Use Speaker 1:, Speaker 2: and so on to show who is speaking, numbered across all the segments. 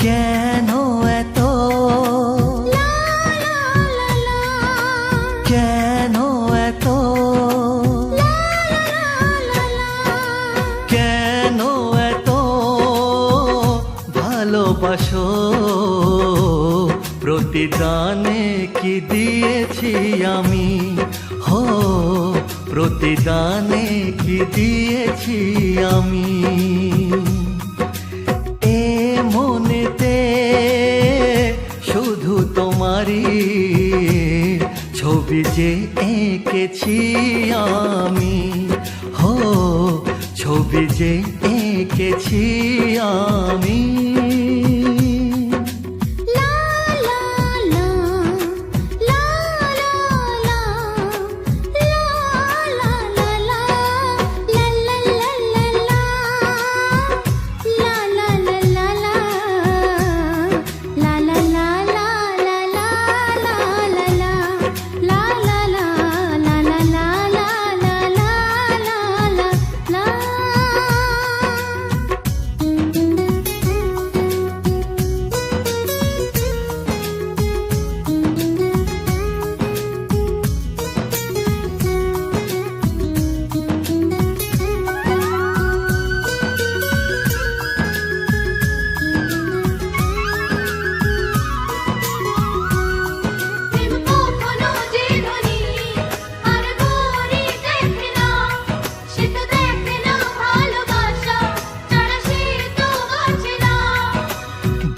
Speaker 1: কেন এত কেন এত কেন এত ভালোবাসো প্রতিদানে কি দিয়েছি আমি হো প্রতিদানে কি দিয়েছি আমি এ মনেতে শুধু তোমারই ছবি যে এঁকেছি আমি হো ছবি যে এঁকেছি আমি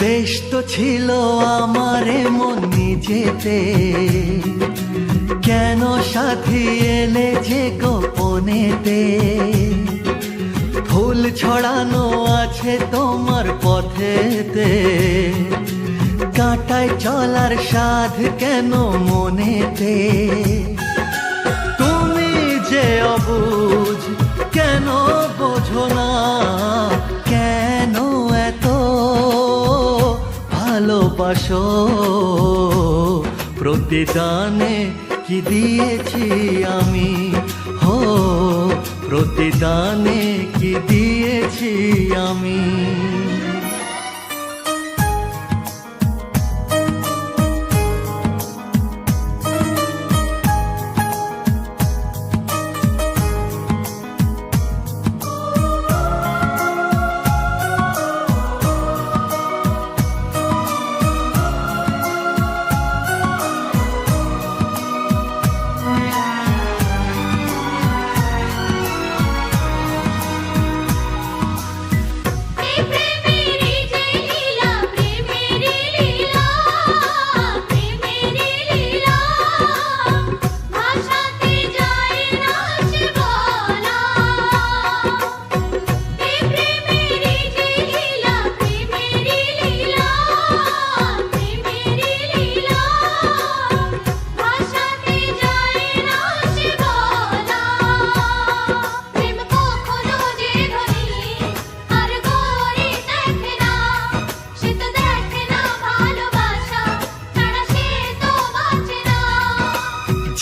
Speaker 1: বেশ তো ছিল আমার মন নিজেতে কেন সাথী এলে যে গোপনেতে ফুল ছড়ানো আছে তোমার পথেতে কাঁটায় চলার সাধ কেন মনেতে তুমি যে অবুঝ কেন বোঝো না কেন এত ভালোবাসো প্রতিদানে কি দিয়েছি আমি হো প্রতিদানে কি দিয়েছি আমি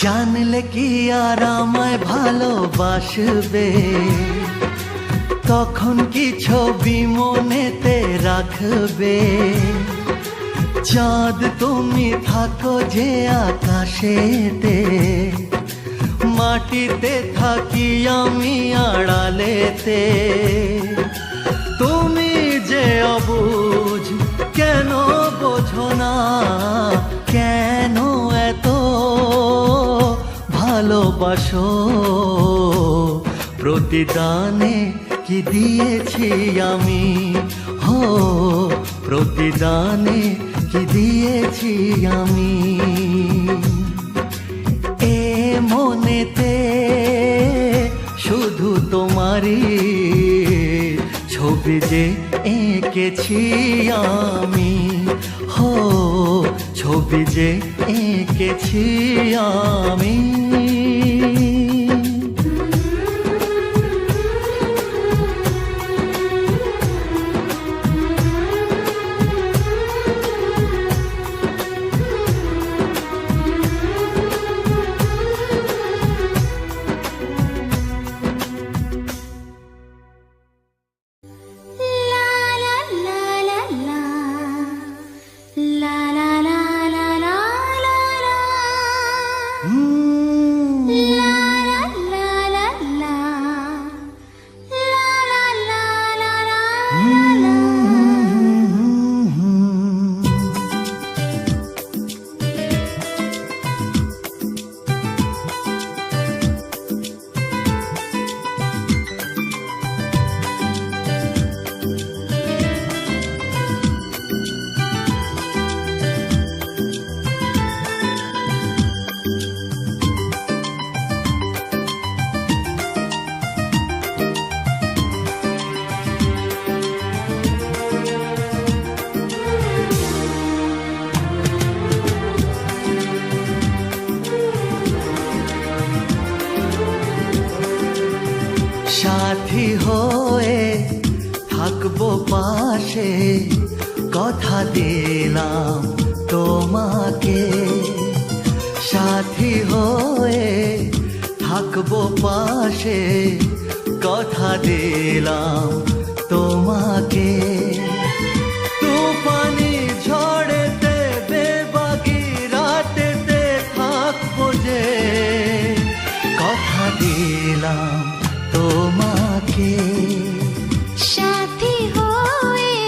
Speaker 1: জানলে কি আর আমায় ভালোবাসবে তখন কি ছবি মনেতে রাখবে চাঁদ তুমি থাকো যে আকাশেতে মাটিতে থাকি আমি আড়ালেতে তুমি যে অবুঝ কেন বোঝো না কেন এত ভালোবাসো প্রতিদানে কি দিয়েছি আমি হো প্রতিদানে কি দিয়েছি আমি এ মনেতে শুধু তোমারই ছবি যে এঁকেছি আমি হো ছবি যে এঁকেছি আমি
Speaker 2: la la la la la
Speaker 1: সাথী হয়ে থাকবো পাশে, কথা দিলাম তোমাকে। সাথী হয়ে থাকবো পাশে, কথা দিলাম তোমাকে। তুফানি ঝড়েতে বেবাগি রাতেতে থাকবো যে, কথা দিলাম তোমাকে।
Speaker 2: সাথী হয়ে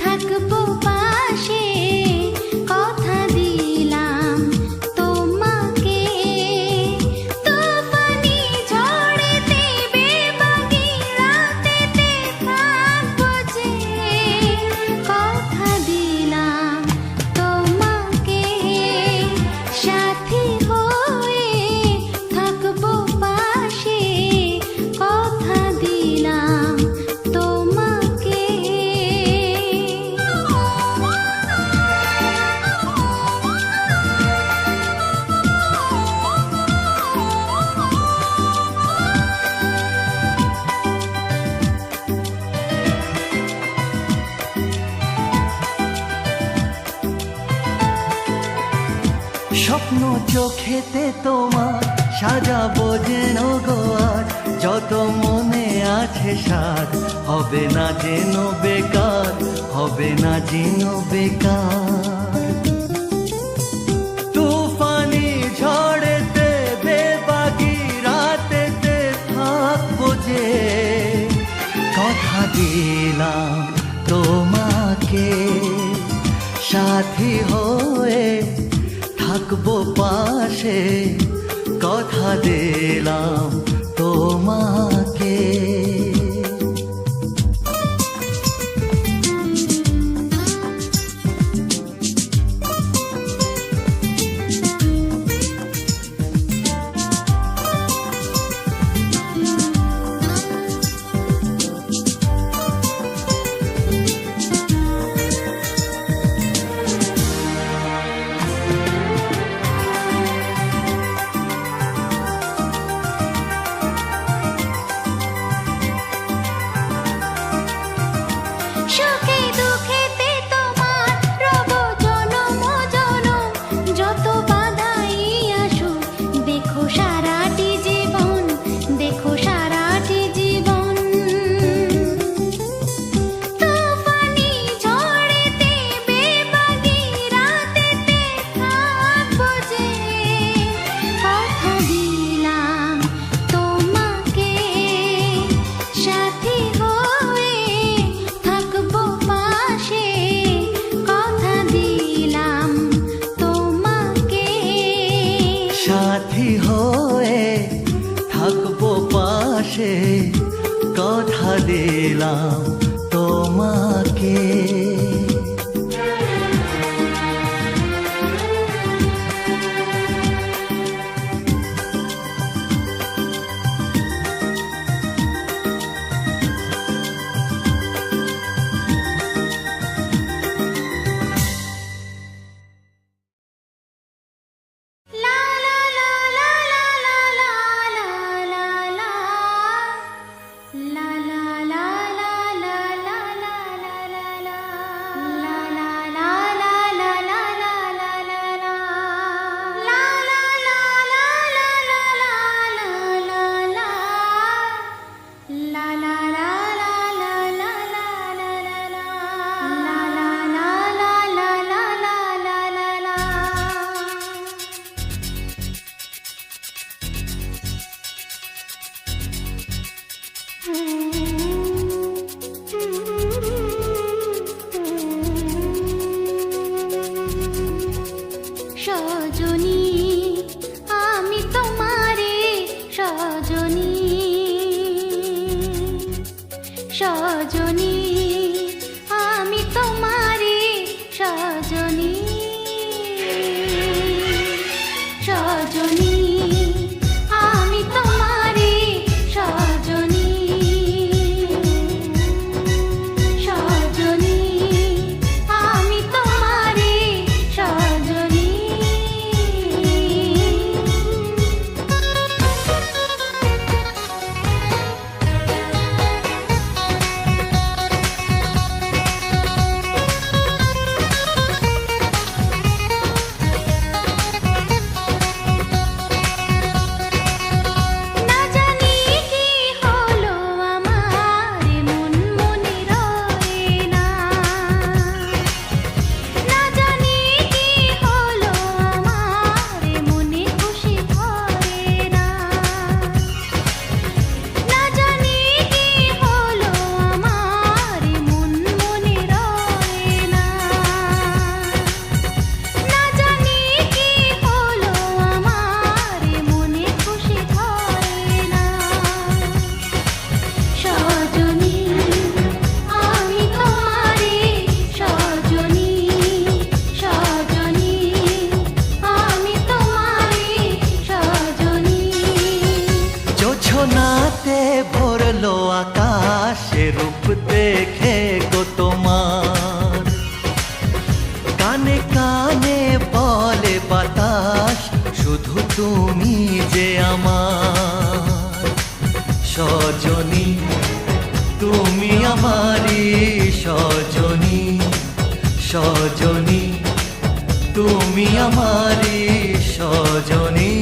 Speaker 2: থাকবো পাশে, কথা দিলাম তোমাকে। তুফানি ঝড়েতে বেবাগি রাতেতে থাকবো যে, কথা দিলাম তোমাকে। সাথী হয়ে থাকবো পাশে, কথা দিলাম তোমাকে।
Speaker 1: স্বপ্ন চোখেতে তোমার সাজাবো যেন গোয়ার, যত মনে আছে সার হবে না যেন বেকার, হবে না যেন বেকার। তুফানি ঝড়েতে বেবাগি রাতেতে থাকবো যে, কথা দিলাম তোমাকে। সাথী হয়ে থাকবো পাশে, কথা দিলাম তোমাকে।
Speaker 2: সুখে দুঃখেতে তোমার রব জনম জনম, যত বাধাই আসুক দেখো সারাটি জীবন, দেখো সারাটি জীবন। তুফানি ঝড়েতে বেবাগি রাতেতে থাকবো যে, কথা দিলাম তোমাকে। সাথী হয়ে থাকবো পাশে, কথা দিলাম তোমাকে।
Speaker 1: সাথী হয়ে থাকবো পাশে, কথা দিলাম তোমাকে।
Speaker 2: লা লা লা লা লা লা লা লা লা লা লা লা লা লা লা লা লা লা।
Speaker 1: দেখে গো তোমার। কানে কানে বলে বাতাস, শুধু তুমি যে আমার সজনী, তুমি আমারি সজনী, সজনী তুমি আমারি সজনী।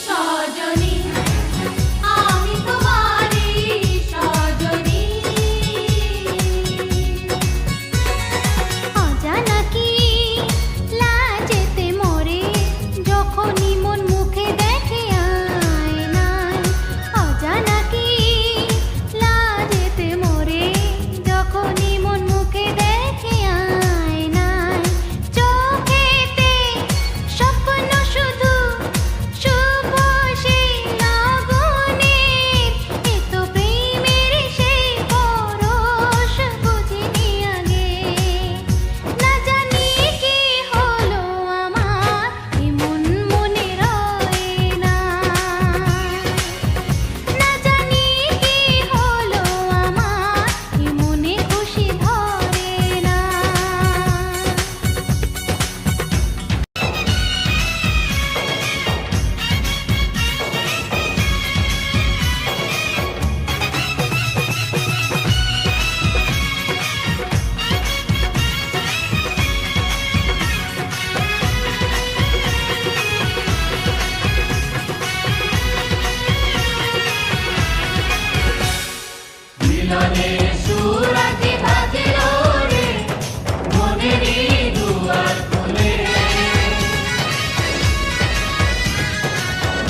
Speaker 2: সজনী আমি তোমারি সজনী। অজানা কি লাজেতে মরে যখনই মন মুখে দেখে আয়নায়। অজানা কি লাজেতে মরে যখনই মন মুখে দেখে আয়নায়। চোখেতে স্বপ্ন শুধু শুভ সেই লগনের, এ তো প্রেমের সেই পরশ বুঝিনি আগে। না জানি কি হলো আমার, এমন মনে রয় না। না জানি কি হলো আমার, এমনে খুশি ধরে না। মিলনে সুরাতে বাজলো রে মনেরই দুয়ার খুলে।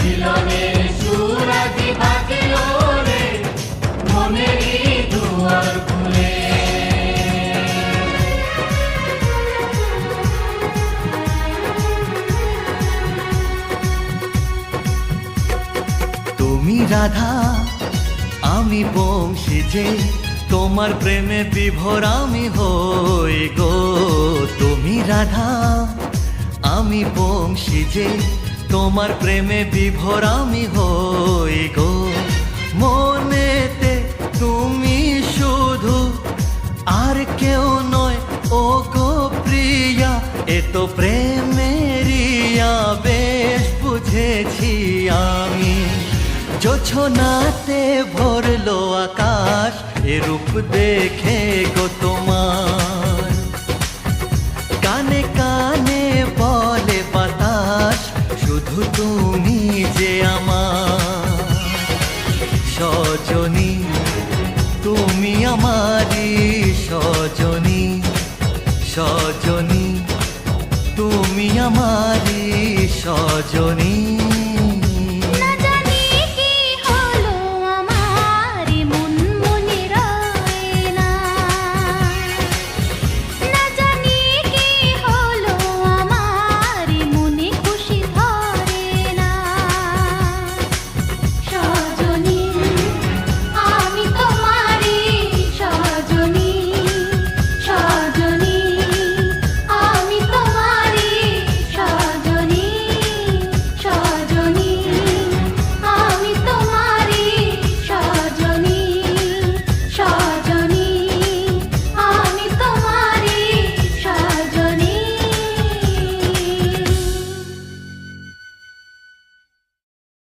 Speaker 2: মিলনে সুরাতে বাজলো রে মনেরই দুয়ার খুলে।
Speaker 1: তুমি রাধা আমি বংশী যে, তোমার প্রেমে বিভোর আমি হই গো। তুমি রাধা আমি বংশী যে, তোমার প্রেমে বিভোর আমি হই গো। মনেতে তুমি শুধু, আর কেউ নয় ও গো প্রিয়া। এ তো প্রেমেরই আবেশ বুঝেছি আমি। জোছনাতে ভরলো আকাশ, এ রূপ দেখে গো তোমার। কানে কানে বলে বাতাস, শুধু তুমি যে আমার সজনী, তুমি আমারি সজনী, সজনী তুমি আমারি সজনী।